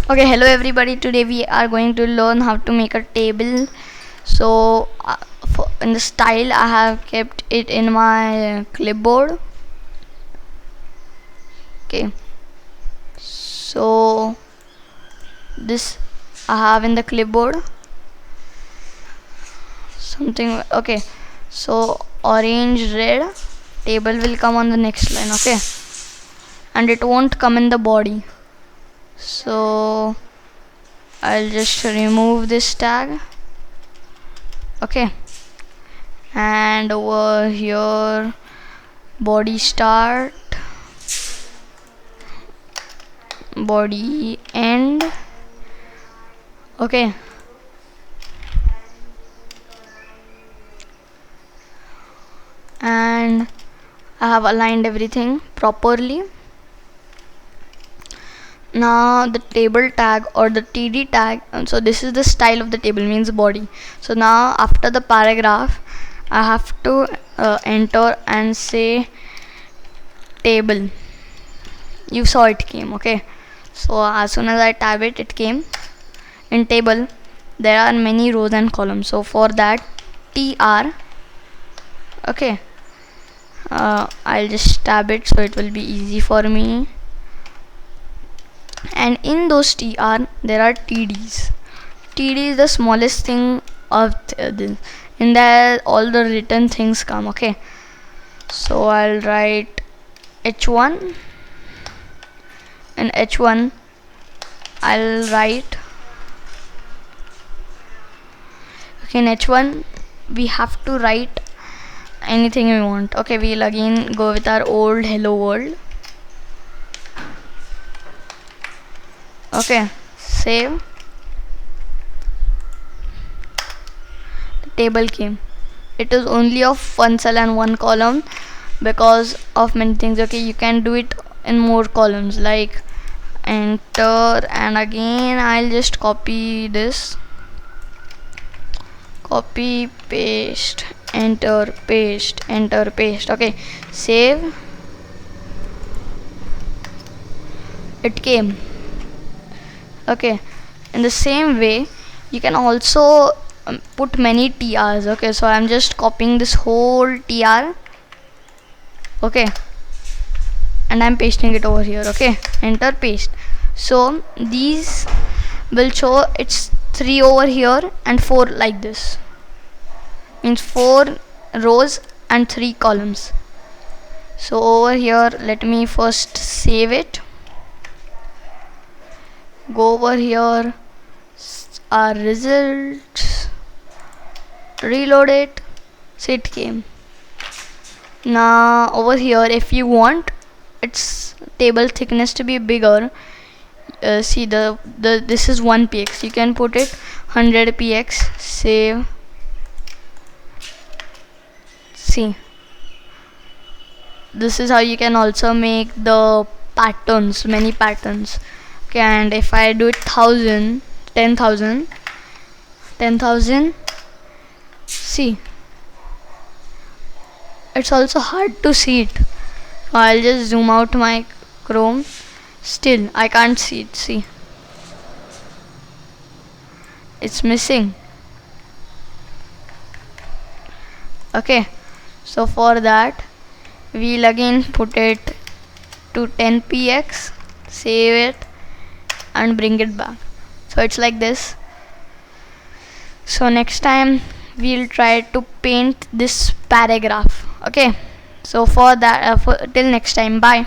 Okay, hello everybody. Today we are going to learn how to make a table. So in the style I have kept it in my clipboard. Okay, so this I have in the clipboard something. Okay, so orange red table will come on the next line. Okay, and it won't come in the body, so I'll just remove this tag. Okay, and over here body start, body end. Okay, and I have aligned everything properly. Now the table tag or the TD tag, so this is the style of the table, means body. So now after the paragraph I have to enter and say table. You saw it came. Okay, so as soon as I tab it, it came. In table there are many rows and columns, so for that TR. Okay, I'll just tab it so it will be easy for me. And in those TR there are TDs. TD is the smallest thing of this. In there all the written things come. Okay, so I'll write H1. In H1 I'll write, okay, in H1 we have to write anything we want. Okay, we'll again go with our old hello world. Okay, save. The table came. It is only of one cell and one column because of many things. Okay, you can do it in more columns, like enter, and again I'll just copy this, copy, paste, enter, paste, enter, paste. Okay, save. It came. Okay, in the same way you can also put many TRs. Okay, so I'm just copying this whole TR. Okay, and I'm pasting it over here. Okay, enter, paste. So these will show it's 3 over here and 4 like this, means 4 rows and 3 columns. So over here let me first save it, go over here, our results, reload it. So it came. Now over here if you want its table thickness to be bigger, see the this is 1 px, you can put it 100 px. Save. See, this is how you can also make the patterns, many patterns. Okay, and if I do it 1000, 10,000, 10,000, see, it's also hard to see it. I'll just zoom out my Chrome. Still I can't see it. See, it's missing. Okay, so for that we'll again put it to 10 px, save it and bring it back. So it's like this. So next time we'll try to paint this paragraph. Okay, so for that till next time, bye.